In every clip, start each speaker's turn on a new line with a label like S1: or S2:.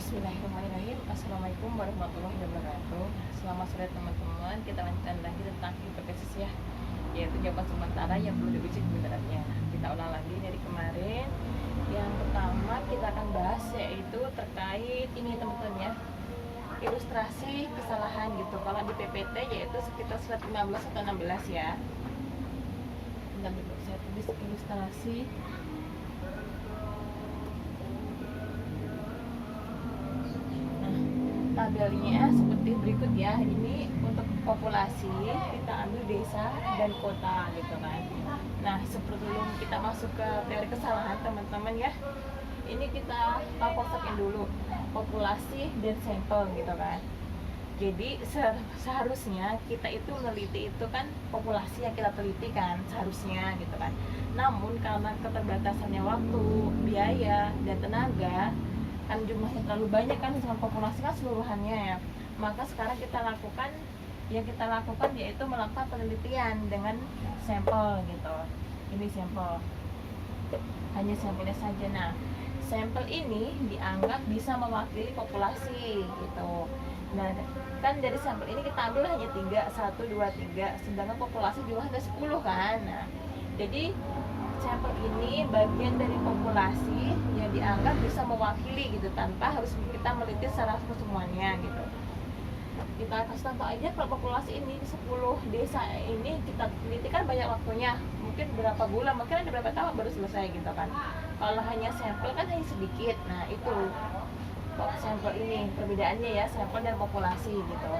S1: Bismillahirrahmanirrahim. Assalamualaikum warahmatullahi wabarakatuh. Selamat sore teman-teman. Kita lanjutkan lagi tentang hipotesis ya, yaitu jawaban sementara yang perlu diuji kebenarannya. Kita ulang lagi dari kemarin. Yang pertama kita akan bahas yaitu terkait ini teman-teman ya, ilustrasi kesalahan gitu. Kalau di PPT yaitu sekitar slide 15 atau 16 ya. Bentar dulu, saya tulis ilustrasi. Tabelnya seperti berikut ya. Ini untuk populasi kita ambil desa dan kota gitu kan. Nah, sebelum kita masuk ke teori kesalahan teman-teman ya, ini kita konsepin dulu populasi dan sampel gitu kan. Jadi seharusnya kita itu meneliti itu kan populasi yang kita teliti kan seharusnya gitu kan. Namun karena keterbatasannya waktu, biaya, dan tenaga, kan jumlahnya terlalu banyak kan, misalkan populasi kan seluruhannya ya, maka sekarang yang kita lakukan yaitu melakukan penelitian dengan sampel gitu. Ini sampel, hanya sampelnya saja. Nah, sampel ini dianggap bisa mewakili populasi gitu. Nah, kan dari sampel ini kita ambil hanya 3, 1, 2, 3, sedangkan populasi juga ada 10 kan. Nah, jadi sampel ini bagian dari populasi yang dianggap bisa mewakili gitu, tanpa harus kita meliti secara semuanya gitu. Kita kasih contoh aja, kalau populasi ini di 10 desa ini kita teliti kan banyak waktunya, mungkin berapa bulan, mungkin ada berapa tahun baru selesai gitu kan. Kalau hanya sampel kan hanya sedikit. Nah, itu sampel ini perbedaannya ya, sampel dan populasi gitu.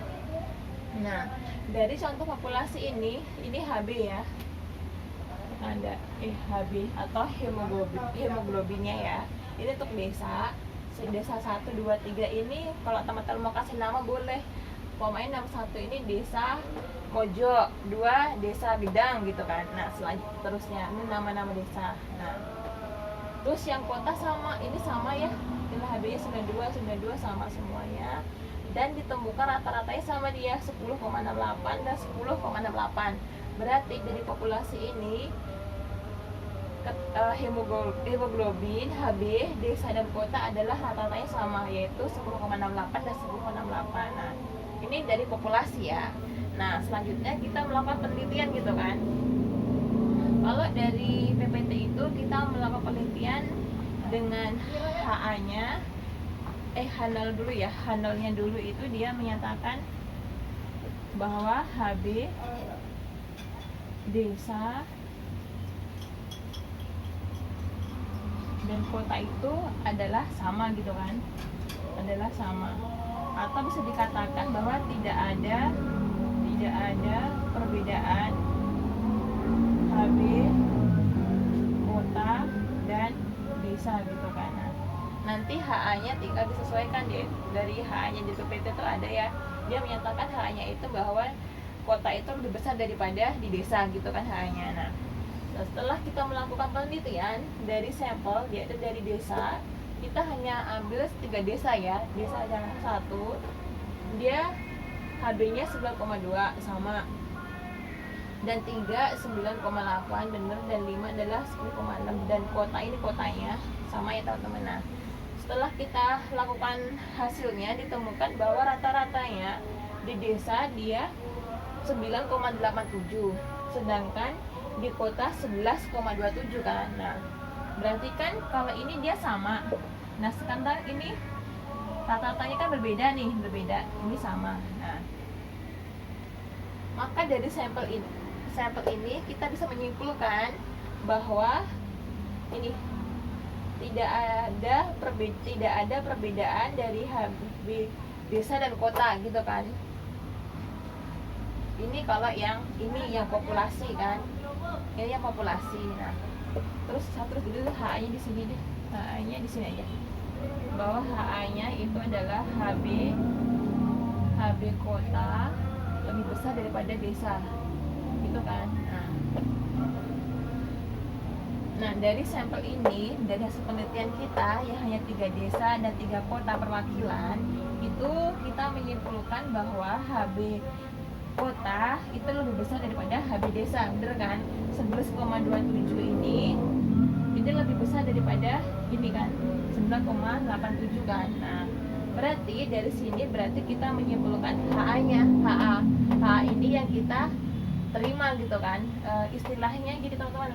S1: Nah, dari contoh populasi ini HB ya, ada HB atau hemoglobinnya ya. Ini untuk desa 1, 2, 3 ini kalau teman-teman mau kasih nama boleh. Pokoknya nama 1 ini desa Mojo, 2 desa Bidang gitu kan. Nah, selanjutnya terusnya ini nama-nama desa. Nah, terus yang kota sama, ini sama ya. Ini HB-nya 92 sama semuanya. Dan ditemukan rata-ratanya sama dia 10,68 dan 10,68. Berarti dari populasi ini hemoglobin HB desa dan kota adalah rata-ratanya sama, yaitu 10,68 dan 10,68. Nah, ini dari populasi ya. Nah, selanjutnya kita melakukan penelitian gitu kan. Kalau dari PPT itu kita melakukan penelitian dengan HA-nya Hanel dulu ya. Hanelnya dulu itu dia menyatakan bahwa HB desa dan kota itu adalah sama gitu kan, adalah sama, atau bisa dikatakan bahwa tidak ada perbedaan HB kota dan desa gitu kan. Nah, nanti HA-nya tinggal disesuaikan deh. Dari HA-nya di PPT itu ada ya, dia menyatakan HA-nya itu bahwa kota itu lebih besar daripada di desa gitu kan HA-nya. Nah, setelah kita melakukan penelitian dari sampel yaitu dari desa, kita hanya ambil 3 desa ya. Desa yang 1 dia HB-nya 9,2 sama, dan 3 9,8 bener, dan 5 adalah 10,6, dan kota ini kotanya sama ya teman-teman. Nah, setelah kita lakukan hasilnya ditemukan bahwa rata-ratanya di desa dia 9,87, sedangkan di kota 11,27 kan. Nah, berarti kan kalau ini dia sama. Nah, sekarang ini rata-ratanya kan berbeda nih, ini sama. Nah, maka dari sampel ini kita bisa menyimpulkan bahwa ini tidak ada perbedaan dari HB desa dan kota gitu kan. Ini kalau yang ini yang populasi kan, ini yang populasi. Nah, terus dulu HA-nya di sini deh, HA-nya di sini aja, bahwa HA-nya itu adalah HB kota lebih besar daripada desa gitu kan. Nah, dari sampel ini, dari hasil penelitian kita yang hanya 3 desa dan 3 kota perwakilan, itu kita menyimpulkan bahwa HB kota itu lebih besar daripada HB desa, bener kan? 11,27 ini lebih besar daripada ini kan, 9,87 kan. Nah, Berarti dari sini berarti kita menyimpulkan HA-nya, HA ini yang kita terima gitu kan. Istilahnya gini teman-teman,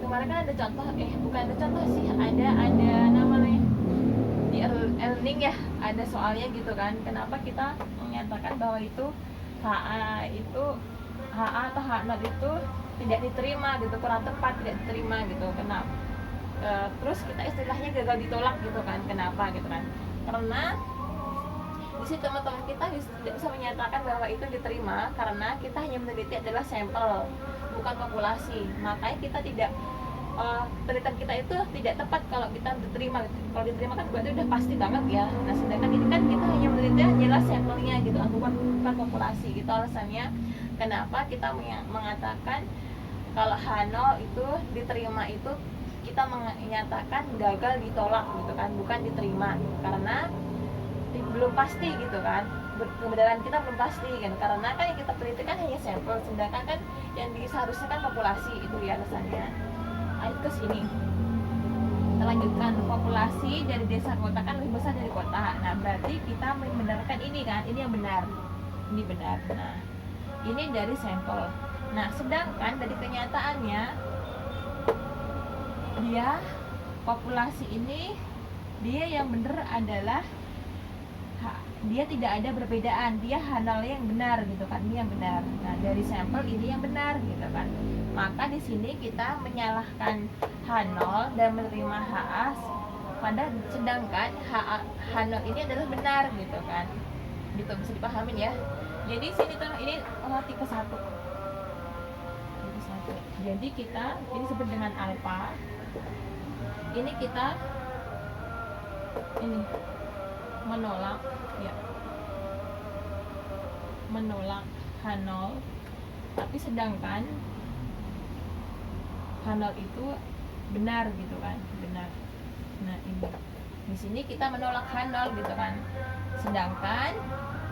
S1: kemarin kan ada contoh, bukan ada contoh sih, ada namanya di earning ya, ada soalnya gitu kan, kenapa kita menyatakan bahwa itu HA atau H0 itu tidak diterima gitu, kurang tepat, tidak diterima gitu. Kenapa? Terus kita istilahnya gagal ditolak gitu kan, kenapa gitu kan, karena di situ teman-teman kita tidak bisa menyatakan bahwa itu diterima karena kita hanya meneliti adalah sampel, bukan populasi. Makanya kita tidak, penelitian kita itu tidak tepat kalau kita diterima. Kalau diterima kan berarti udah pasti banget ya. Nah sedangkan ini kan kita hanya meneliti hanyalah sampelnya gitu, bukan populasi gitu. Alasannya kenapa kita mengatakan kalau H0 itu diterima itu kita menyatakan gagal ditolak gitu kan, bukan diterima gitu. Karena belum pasti gitu kan, kebenaran kita belum pasti kan, karena kan yang kita teliti kan hanya sampel, sedangkan kan yang seharusnya kan populasi, itu ya alasannya. Ayo ke sini kita lanjutkan, populasi dari desa kota kan lebih besar dari kota. Nah berarti kita membenarkan ini kan, ini yang benar, ini benar. Nah ini dari sampel. Nah sedangkan dari kenyataannya dia populasi ini, dia yang benar adalah dia tidak ada perbedaan, dia H0 yang benar gitu kan, ini yang benar. Nah dari sampel ini yang benar gitu kan, maka di sini kita menyalahkan H0 dan menerima HA, pada sedangkan H0 ini adalah benar gitu kan, gitu bisa dipahamin ya. Jadi sini tuh ini tipe 1. Jadi kita ini disebut dengan alfa, ini kita ini menolak ya, menolak H0, tapi sedangkan H0 itu benar gitu kan, benar. Nah ini di sini kita menolak H0 gitu kan, sedangkan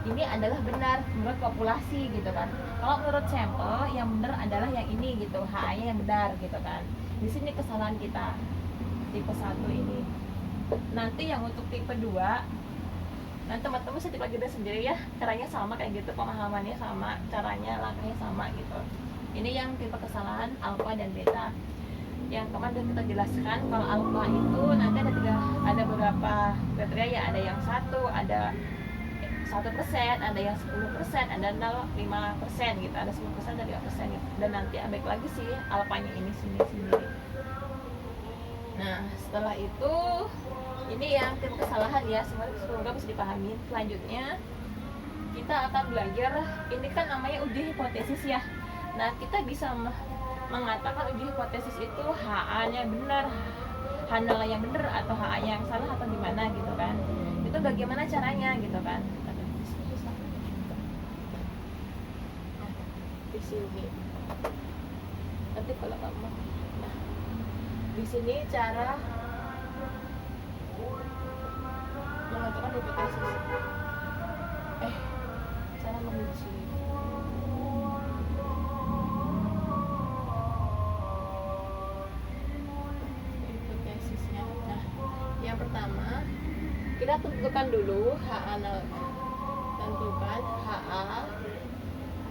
S1: ini adalah benar menurut populasi gitu kan. Kalau menurut sampel yang benar adalah yang ini gitu, HA-nya yang benar gitu kan. Di sini kesalahan kita tipe 1 ini. Nanti yang untuk tipe 2, nanti teman-teman bisa dipelajari sendiri ya, caranya sama kayak gitu, pemahamannya sama, caranya, langkahnya sama gitu. Ini yang tipe kesalahan alfa dan beta. Yang kemarin kita jelaskan, kalau alfa itu nanti ada beberapa kriteria ya, ada yang 1, ada 1%, ada yang 10%, ada 0,5% gitu, ada 10% dan 5% gitu. Dan nanti baik lagi sih alfanya ini sendiri. Nah setelah itu ini yang tipe kesalahan ya, semoga bisa dipahami. Selanjutnya kita akan belajar, ini kan namanya uji hipotesis ya. Nah kita bisa mengatakan uji hipotesis itu HA-nya benar, H0 yang benar atau HA yang salah atau gimana gitu kan. Itu bagaimana caranya gitu kan. Di sini nanti kalau kamu, nah di sini cara menentukan hipotesis, cara menguji hipotesisnya. Nah yang pertama kita tentukan dulu HA, tentukan HA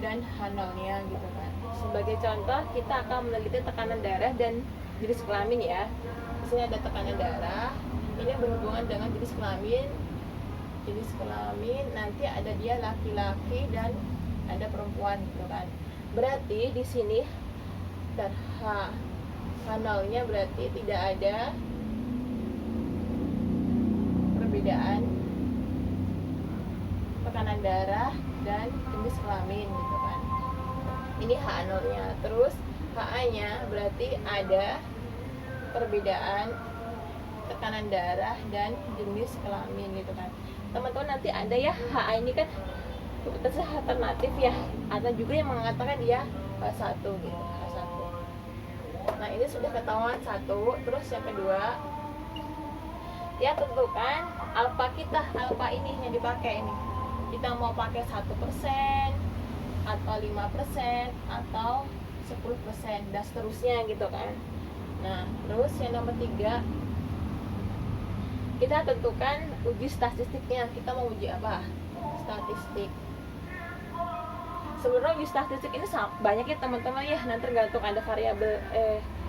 S1: dan H0 nya gitu kan. Sebagai contoh kita akan meneliti tekanan darah dan jenis kelamin ya. Di sini ada tekanan darah, ini berhubungan dengan jenis kelamin, nanti ada dia laki-laki dan ada perempuan gitu kan. Berarti di sini dan H0 nya berarti tidak ada perbedaan tekanan darah dan jenis kelamin gitu kan. Ini H0 nya. Terus HA nya berarti ada perbedaan tekanan darah dan jenis kelamin gitu kan. Teman-teman nanti ada ya, HA ini kan hipotesis alternatif ya, ada juga yang mengatakan dia H1 gitu, H1. Nah ini sudah ketahuan 1. Terus yang kedua, ya tentukan alfa kita, alfa ini yang dipakai ini, kita mau pakai 1% atau 5% atau 10% dan seterusnya gitu kan. Nah terus yang nomor 3, kita tentukan uji statistiknya. Kita mau uji apa? Statistik. Sebenarnya uji statistik ini banyak ya teman-teman ya, nanti tergantung ada variabel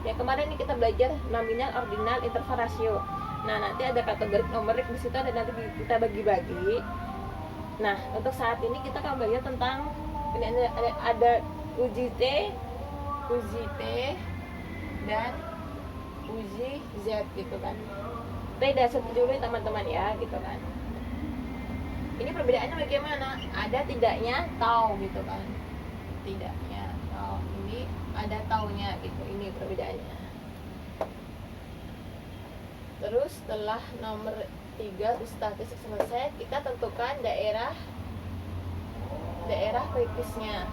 S1: yang kemarin ini kita belajar nominal, ordinal, interval, rasio. Nah, nanti ada kategori numerik di situ, ada nanti kita bagi-bagi. Nah, untuk saat ini kita akan belajar tentang ini ada uji T, dan uji Z gitu kan. T dasar dulu teman-teman ya gitu kan. Ini perbedaannya bagaimana? Ada tidaknya tau gitu kan. Tidaknya tau. Ini ada taunya gitu. Ini perbedaannya. Terus setelah nomor 3 statistik selesai, kita tentukan daerah kritisnya.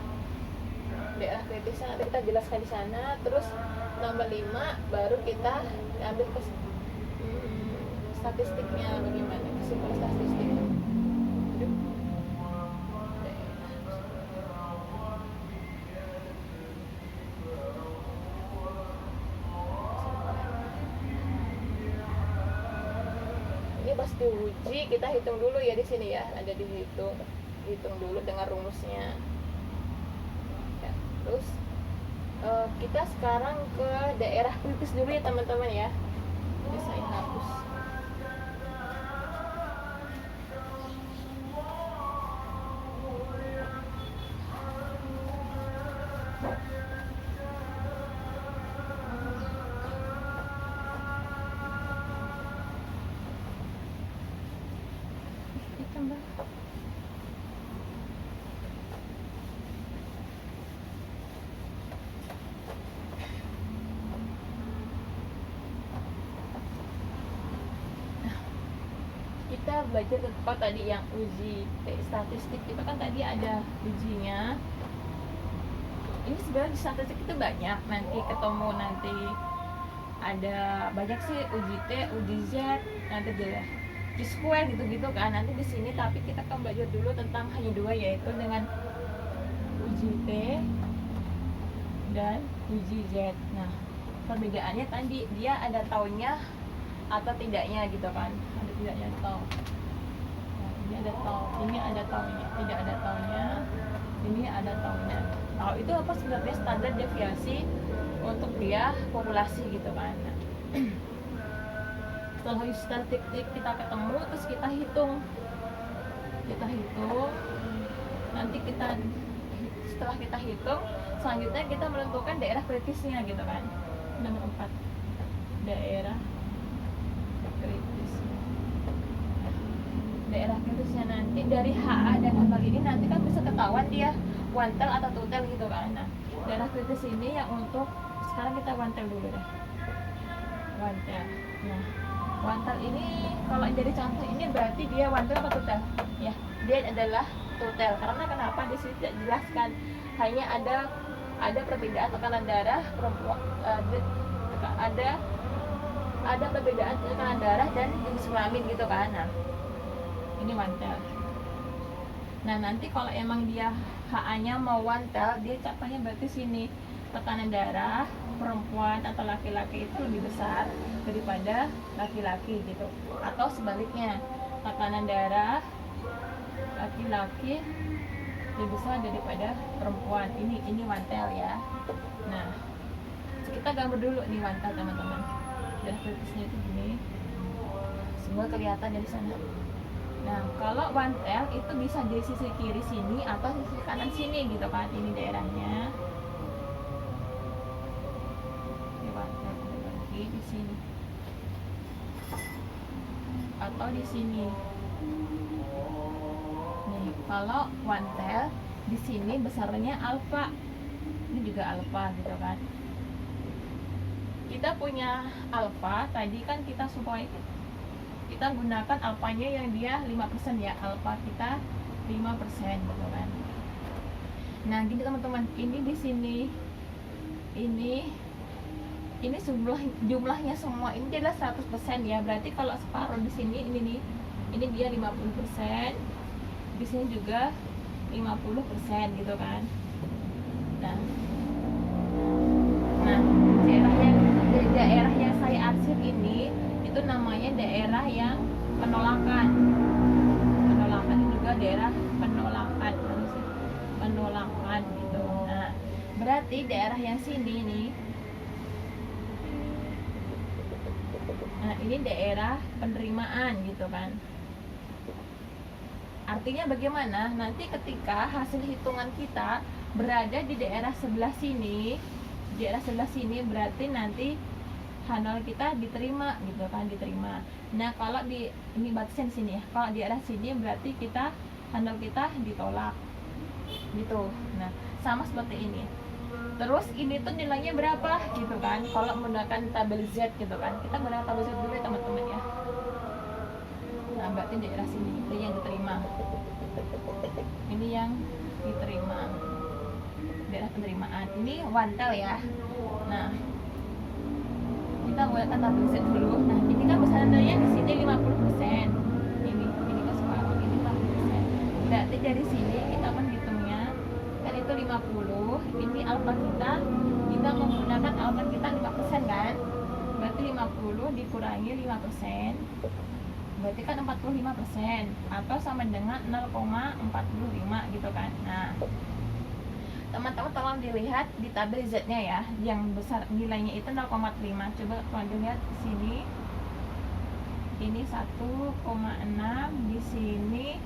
S1: Daerah kritisnya nanti kita jelaskan di sana. Terus nomor 5 baru kita ambil statistiknya bagaimana? Kesimpulan statistiknya. Ini pas diuji kita hitung dulu ya di sini ya, ada dihitung dulu dengan rumusnya. Ya, terus kita sekarang ke daerah kritis dulu ya teman-teman ya. Ini saya hapus. Kita belajar tentang tadi yang uji statistik itu kan tadi ada ujinya. Ini sebenarnya di statistik itu banyak, nanti ketemu nanti ada banyak sih uji T, uji Z, nanti ada square gitu-gitu kan nanti di sini. Tapi kita akan belajar dulu tentang hanya dua, yaitu dengan uji T dan uji Z. Nah, perbedaannya tadi dia ada taunya atau tidaknya gitu kan, ada tidaknya tau. Nah, ini ada tau, ini ada taunya, tidak ada taunya, ini ada taunya. Tau itu apa sebenarnya? Standar deviasi untuk dia populasi gitu kan. Nah, setelah statistik kita ketemu, terus kita hitung, nanti setelah kita hitung, selanjutnya kita menentukan daerah kritisnya gitu kan. Nomor 4 daerah kritisnya nanti dari HA dan HA ini nanti kan bisa ketahuan dia one tel atau two tel gitu kan. Nah, daerah kritis ini yang untuk sekarang kita one tel dulu deh. One tel. Nah, one tel ini kalau jadi contoh ini berarti dia one tel atau two tel? Ya, dia adalah two tel. Karena kenapa di sini tidak dijelaskan, hanya ada perbedaan tekanan darah perempuan, ada perbedaan tekanan darah dan jenis kelamin gitu kan. Nah, ini one tel. Nah, nanti kalau emang dia HA-nya mau one tel, dia contohnya berarti sini tekanan darah perempuan atau laki-laki itu lebih besar daripada laki-laki gitu. Atau sebaliknya, tekanan darah laki-laki lebih besar daripada perempuan. Ini one tel ya. Nah, kita gambar dulu nih one tel teman-teman. Darah kritisnya itu gini. Semua kelihatan dari sana. Nah, kalau one tel itu bisa di sisi kiri sini atau sisi kanan sini gitu kan. Ini daerahnya. Ini one tel lagi di sini. Atau di sini. Nih, kalau one tel di sini besarnya alfa. Ini juga alfa gitu kan. Kita punya alfa, tadi kan kita supaya kita gunakan alfanya yang dia 5% ya, alfa kita 5% gitu kan. Nah, gini teman-teman, ini di sini ini jumlahnya semua ini adalah 100% ya. Berarti kalau separuh di sini ini nih, ini dia 50%, di sini juga 50% gitu kan. Nah, daerah yang saya arsip ini itu namanya daerah yang penolakan. Penolakan itu juga daerah penolakan, penolakan gitu. Nah, berarti daerah yang sini nih, nah ini daerah penerimaan gitu kan. Artinya bagaimana? Nanti ketika hasil hitungan kita berada di daerah sebelah sini, berarti nanti H0 kita diterima gitu kan, diterima. Nah, kalau di ini batasnya di sini ya. Kalau di daerah sini berarti kita H0 kita ditolak. Gitu. Nah, sama seperti ini. Terus ini tuh nilainya berapa gitu kan? Kalau menggunakan tabel Z gitu kan. Kita menggunakan tabel Z dulu ya teman-teman ya. Nah, berarti daerah sini itu yang diterima. Ini yang diterima. Daerah penerimaan. Ini wantel ya. Nah, kita menggunakan tabel Z dulu. Nah, ini kan besarannya di sini 50%. Ini kan separuh, ini 50%. Berarti dari sini kita menghitungnya kan itu 50. Ini alfa kita menggunakan alfa kita 5% kan? Berarti 50 dikurangi 5%. Berarti kan 45% atau sama dengan 0,45 gitu kan. Nah, teman-teman tolong dilihat di tabel Z-nya ya, yang besar nilainya itu 0,5. Coba kalian dilihat di sini. Ini 1,6, di sini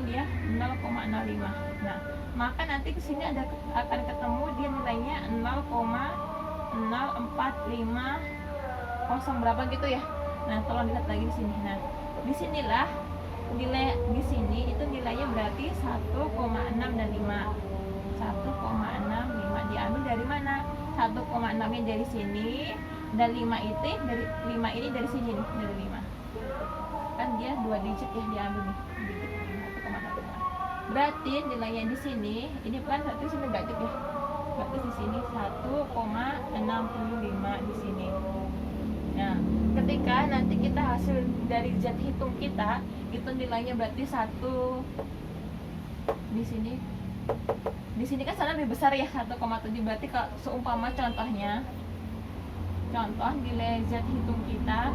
S1: dia 0,05. Nah, maka nanti ke sini akan ketemu dia nilainya 0,0450 berapa gitu ya. Nah, tolong dilihat lagi di sini. Nah, disinilah nilai di sini itu nilainya berarti 1,6 dan 5. 1,65 diambil dari mana? 1,6 nya dari sini dan 5 ini dari sini nih, dari 5. Kan dia 2 digit ya diambil nih. Digit 1,65. Berarti nilainya di sini, ini kan berarti sini negatif ya. Berarti di sini 1,65 di sini. Nah, ketika nanti kita hasil dari Z hitung kita, itu nilainya berarti 1 di sini. Di sini kan sana lebih besar ya, 1,7. Berarti kalau seumpama contoh nilai Z hitung kita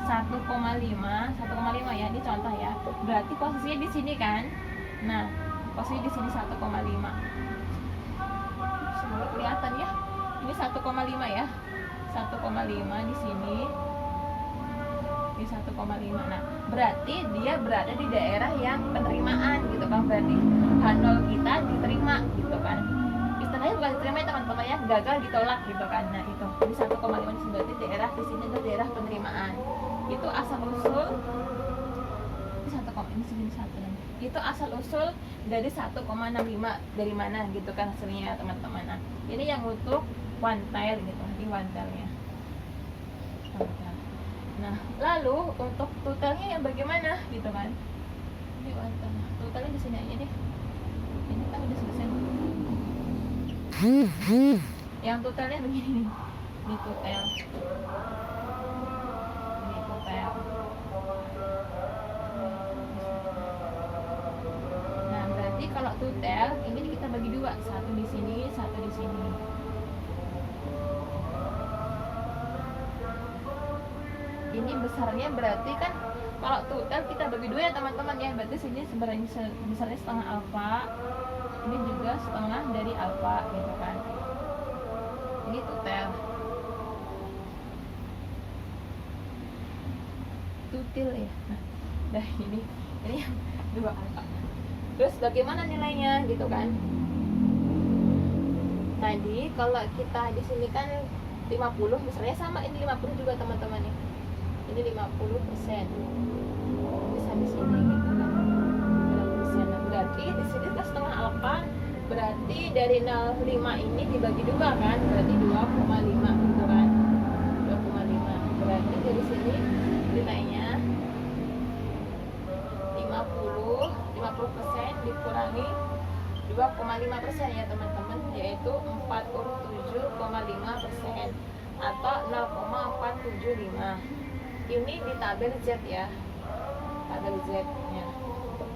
S1: 1,5 ya, ini contoh ya. Berarti posisinya di sini kan. Nah, posisi di sini 1,5. Semoga kelihatan ya. Ini 1,5 ya. 1,5 di sini. Di 1,5. Nah, berarti dia berada di daerah yang penerimaan gitu kan. Berarti H0 kita diterima gitu kan. Istilahnya bukan diterima ya teman-teman ya, gagal ditolak gitu kan. Nah, itu di 1,5 di sini berarti daerah di sini adalah daerah penerimaan. Itu asal usul di 1, ini segini 1 nih. Itu asal usul dari 1,65 dari mana gitu kan hasilnya teman-teman. Nah, ini yang untuk one tile gitu, di one tile-nya. Nah, lalu untuk totalnya yang bagaimana gitu kan? Ini one tile. Totalnya di sini aja deh. Ini kan udah selesai. Yang totalnya begini nih. Ini total. Ini total. Nah, berarti kalau total ini kita bagi 2, 1 di sini, 1 di sini. Ini besarnya berarti kan kalau total kita bagi 2 ya teman-teman ya, berarti sini sebenarnya besarnya setengah alfa, ini juga setengah dari alfa gitu kan. Ini total ya. Nah, dah ini yang 2 alfa. Terus bagaimana nilainya gitu kan? Tadi kalau kita di sini kan 50, misalnya sama ini 50 juga teman-teman ya. Ini 50%. Bisa di sini gitu kan. 50%. Nah, berarti di sini kan setengah alfa, berarti dari 0,5 ini dibagi 2 kan? Berarti 2,5 gitu kan. 2,5. Berarti dari sini nilainya 50% dikurangi 2,5% ya teman-teman, yaitu 47,5% atau 0,475. Ini di tabel Z ya, tabel Z nya.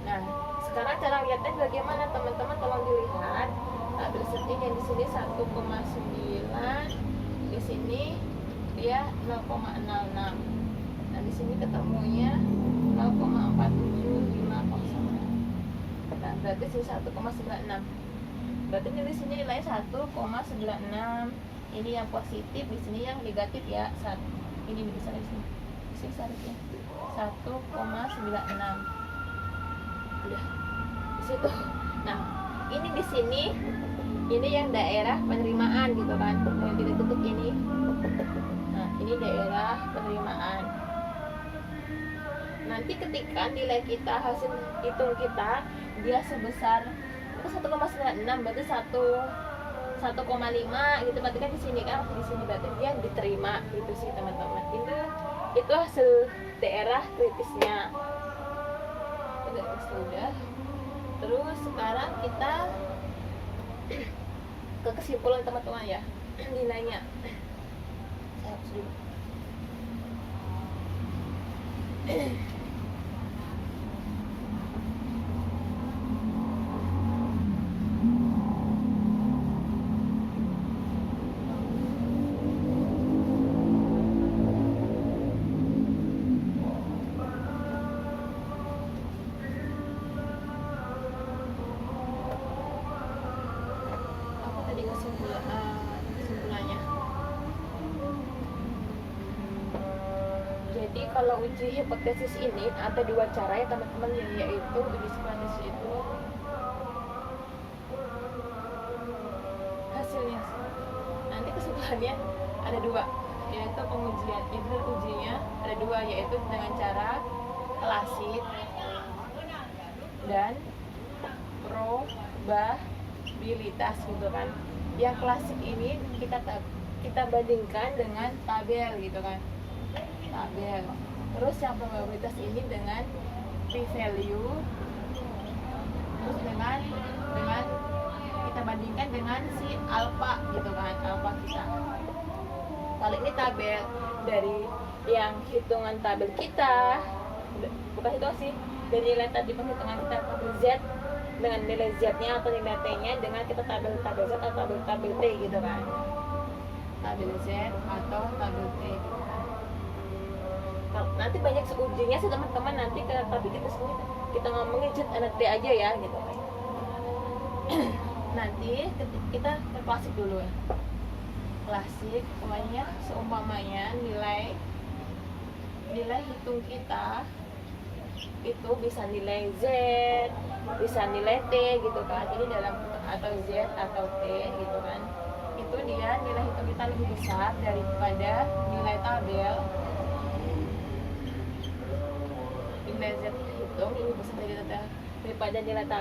S1: Nah, sekarang cara lihatnya bagaimana teman-teman, tolong dilihat tabel Z yang di sini 1,9, di sini dia 0,66. Nah di sini ketemunya 0,4750. Nah berarti sini 1,96. Berarti di sini nilai 1,96. Ini yang positif, di sini yang negatif ya. Ini bisa di sini. Sini seharusnya 1,96. Udah di situ. Nah ini di sini, ini yang daerah penerimaan gitu kan, yang ditutup ini. Nah ini daerah penerimaan. Nanti ketika nilai kita, hasil hitung kita dia sebesar itu 1,96, berarti 1,5 gitu, berarti kan di sini kan, di sini berarti dia diterima gitu sih teman-teman. Itu hasil daerah kritisnya. Sudah. Terus sekarang kita ke kesimpulan teman-teman ya, nilainya. Saya hapus dulu. Kesimpulannya. Jadi kalau uji hipotesis ini ada dua cara ya teman-teman, yaitu uji hipotesis itu hasilnya. Nanti kesimpulannya ada dua, yaitu pengujian itu ujinya ada dua, yaitu dengan cara klasik dan probabilitas gitu kan. Yang klasik ini kita bandingkan dengan tabel gitu kan, tabel. Terus yang probabilitas ini dengan p-value, terus dengan kita bandingkan dengan si alpha gitu kan, alpha kita. Kalau ini tabel dari yang hitungan tabel kita, bukan hitungan sih, dari nilai tadi penghitungan kita tabel Z dengan nilai Z-nya atau nilai T-nya dengan kita tabel Z atau tabel T gitu kan, tabel Z atau tabel T gitu kan. Nanti banyak ujinya sih teman-teman, nanti tapi kita sini kita ngomongin Z dan T aja ya gitu kan. Nanti kita ke klasik dulu ya. Klasik seumpamanya nilai hitung kita itu bisa nilai Z, bisa nilai T gitu kan. Jadi dalam atau Z atau T gitu kan, itu dia nilai hitung kita lebih besar daripada nilai tabel. Nilai Z hitung lebih besar daripada nilai tabel.